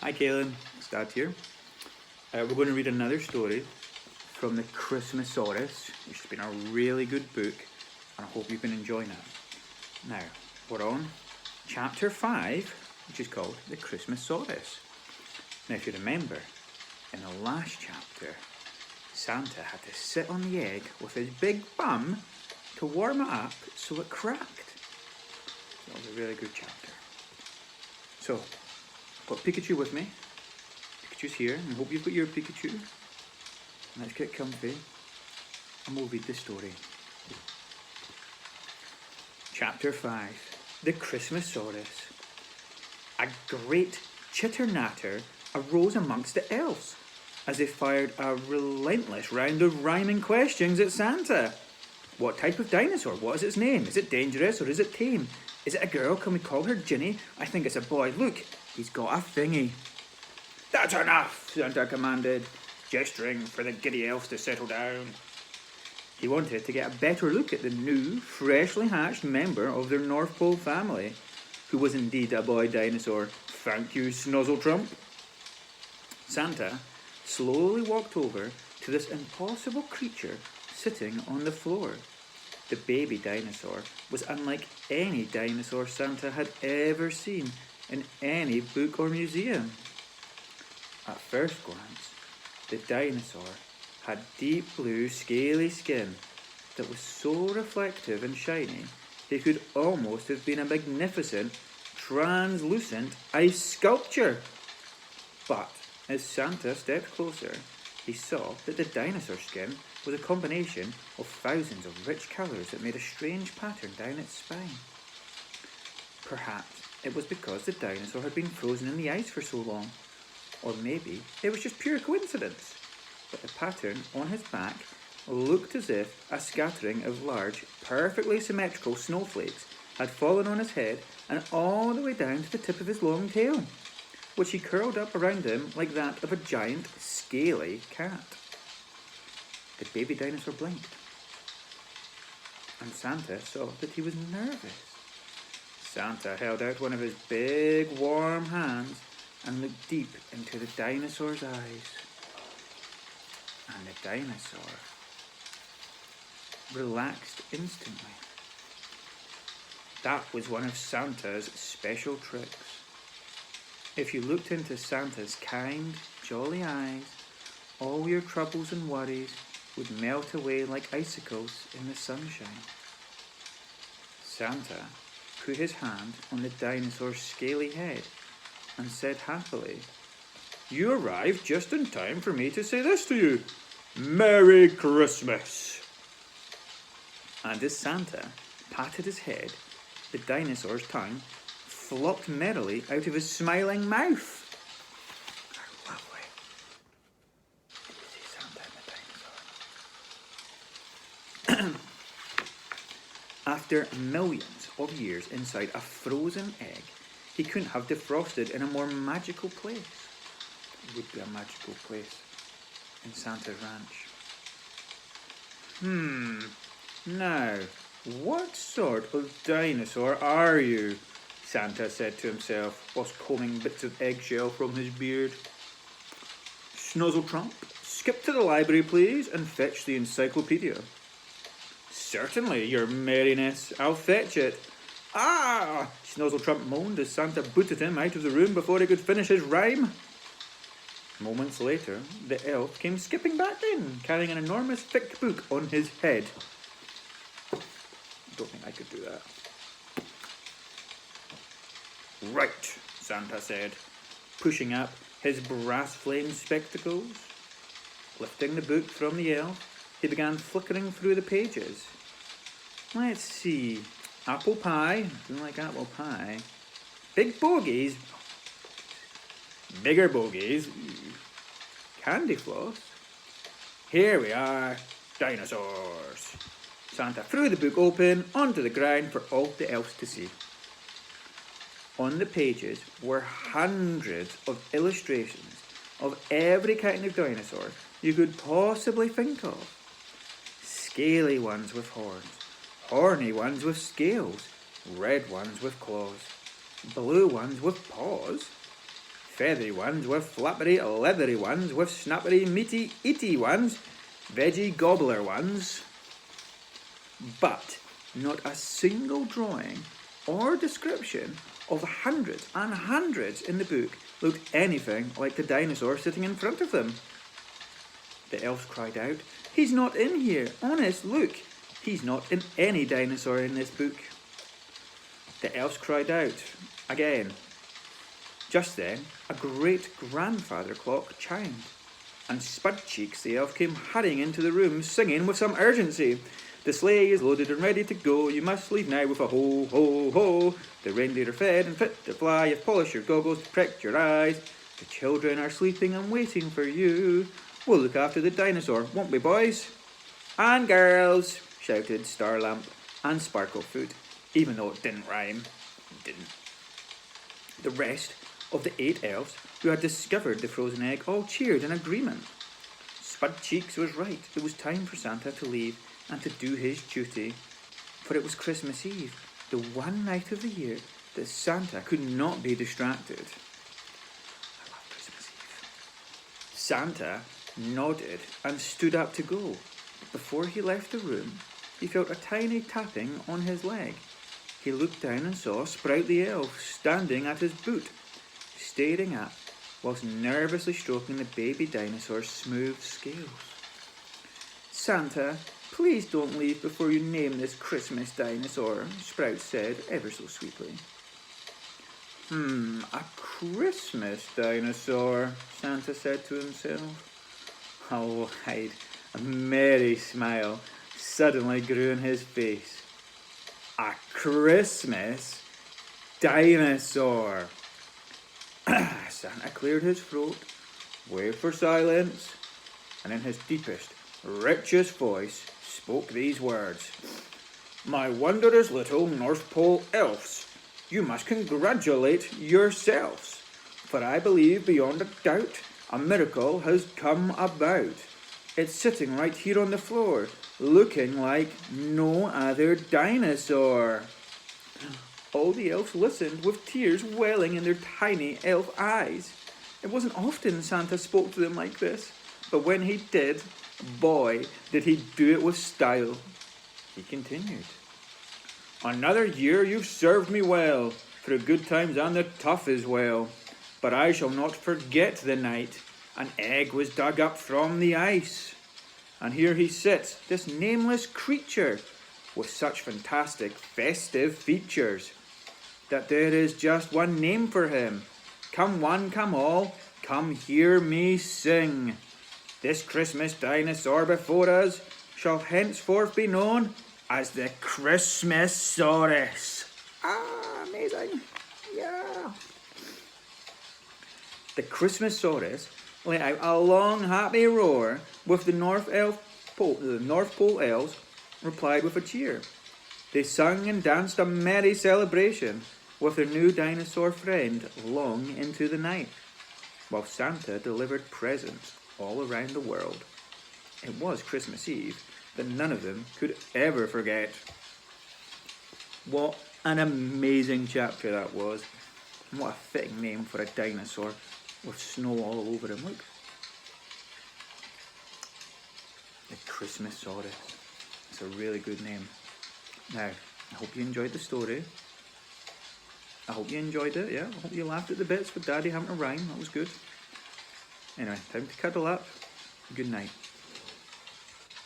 Hi Kaylin, it's Dad here. We're going to read another story from the Christmasaurus, which has been a really good book, and I hope you've been enjoying it. Now, we're on chapter 5, which is called the Christmasaurus. Now, if you remember, in the last chapter, Santa had to sit on the egg with his big bum to warm it up so it cracked. That was a really good chapter. So, I've got Pikachu with me. Pikachu's here, and I hope you've got your Pikachu. Let's get comfy, and we'll read the story. Chapter 5, The Christmasaurus. A great chitter-natter arose amongst the elves as they fired a relentless round of rhyming questions at Santa. What type of dinosaur? What is its name? Is it dangerous or is it tame? Is it a girl? Can we call her Ginny? I think it's a boy. Look, he's got a thingy. That's enough, Santa commanded, gesturing for the giddy elves to settle down. He wanted to get a better look at the new, freshly hatched member of their North Pole family, who was indeed a boy dinosaur. Thank you, Snozzletrump. Santa slowly walked over to this impossible creature sitting on the floor. The baby dinosaur was unlike any dinosaur Santa had ever seen in any book or museum. At first glance, the dinosaur had deep blue scaly skin that was so reflective and shiny it could almost have been a magnificent, translucent ice sculpture. But as Santa stepped closer, he saw that the dinosaur skin was a combination of thousands of rich colours that made a strange pattern down its spine. Perhaps it was because the dinosaur had been frozen in the ice for so long, or maybe it was just pure coincidence. But the pattern on his back looked as if a scattering of large, perfectly symmetrical snowflakes had fallen on his head and all the way down to the tip of his long tail, which he curled up around him like that of a giant, scaly cat. The baby dinosaur blinked, and Santa saw that he was nervous. Santa held out one of his big, warm hands and looked deep into the dinosaur's eyes. And the dinosaur relaxed instantly. That was one of Santa's special tricks. If you looked into Santa's kind, jolly eyes, all your troubles and worries would melt away like icicles in the sunshine. Santa put his hand on the dinosaur's scaly head and said happily, "You arrived just in time for me to say this to you. Merry Christmas!" And as Santa patted his head, the dinosaur's tongue flopped merrily out of his smiling mouth. How lovely. Did you see Santa and the dinosaur? After millions of years inside a frozen egg, he couldn't have defrosted in a more magical place. It would be a magical place in Santa's ranch. Now, what sort of dinosaur are you? Santa said to himself whilst combing bits of eggshell from his beard. Snozzletrump, skip to the library please and fetch the encyclopedia. Certainly, your merriness, I'll fetch it. Ah! Snozzletrump moaned as Santa booted him out of the room before he could finish his rhyme. Moments later, the elf came skipping back in, carrying an enormous thick book on his head. I don't think I could do that. Right, Santa said, pushing up his brass-flamed spectacles. Lifting the book from the elf, he began flickering through the pages. Let's see. Apple pie. Don't like apple pie. Big bogies. Bigger bogies. Candy floss. Here we are. Dinosaurs. Santa threw the book open onto the ground for all the elves to see. On the pages were hundreds of illustrations of every kind of dinosaur you could possibly think of. Scaly ones with horns, horny ones with scales, red ones with claws, blue ones with paws, feathery ones with flappery, leathery ones with snappery, meaty, eaty ones, veggie gobbler ones. But not a single drawing or description of the hundreds and hundreds in the book looked anything like the dinosaur sitting in front of them. The elves cried out, "He's not in here, honest, look, he's not in any dinosaur in this book." The elves cried out again. Just then, a great-grandfather clock chimed, and Spudcheeks the elf came hurrying into the room, singing with some urgency, "The sleigh is loaded and ready to go, you must leave now with a ho, ho, ho. The reindeer are fed and fit to fly, you've polished your goggles to protect your eyes. The children are sleeping and waiting for you. We'll look after the dinosaur, won't we, boys?" "And girls," shouted Starlamp and Sparklefoot, even though it didn't rhyme. It didn't. The rest of the 8 elves who had discovered the frozen egg all cheered in agreement. Spudcheeks was right. It was time for Santa to leave and to do his duty, for it was Christmas Eve, the one night of the year that Santa could not be distracted. I love Christmas Eve. Santa nodded and stood up to go. Before he left the room, he felt a tiny tapping on his leg. He looked down and saw Sprout the elf standing at his boot, staring up whilst nervously stroking the baby dinosaur's smooth scales. "Santa, please don't leave before you name this Christmas dinosaur," Sprout said ever so sweetly. A Christmas dinosaur," Santa said to himself. Oh, a merry smile suddenly grew on his face. A Christmas dinosaur. Santa cleared his throat, waved for silence, and in his deepest, richest voice spoke these words. "My wondrous little North Pole elves, you must congratulate yourselves, for I believe beyond a doubt a miracle has come about. It's sitting right here on the floor, looking like no other dinosaur." All the elves listened with tears welling in their tiny elf eyes. It wasn't often Santa spoke to them like this, but when he did, boy, did he do it with style. He continued, "Another year you've served me well, through good times and the tough as well. But I shall not forget the night an egg was dug up from the ice. And here he sits, this nameless creature, with such fantastic festive features, that there is just one name for him. Come one, come all, come hear me sing. This Christmas dinosaur before us shall henceforth be known as the Christmasaurus." Amazing. Yeah. The Christmasaurus let out a long, happy roar, with the North Pole elves replied with a cheer. They sung and danced a merry celebration with their new dinosaur friend long into the night, while Santa delivered presents all around the world. It was Christmas Eve that none of them could ever forget. What an amazing chapter that was. And what a fitting name for a dinosaur with snow all over him. Look. The Christmasaurus. It's a really good name. Now, I hope you enjoyed the story. I hope you enjoyed it, yeah. I hope you laughed at the bits with Daddy having to rhyme. That was good. Anyway, time to cuddle up. Good night.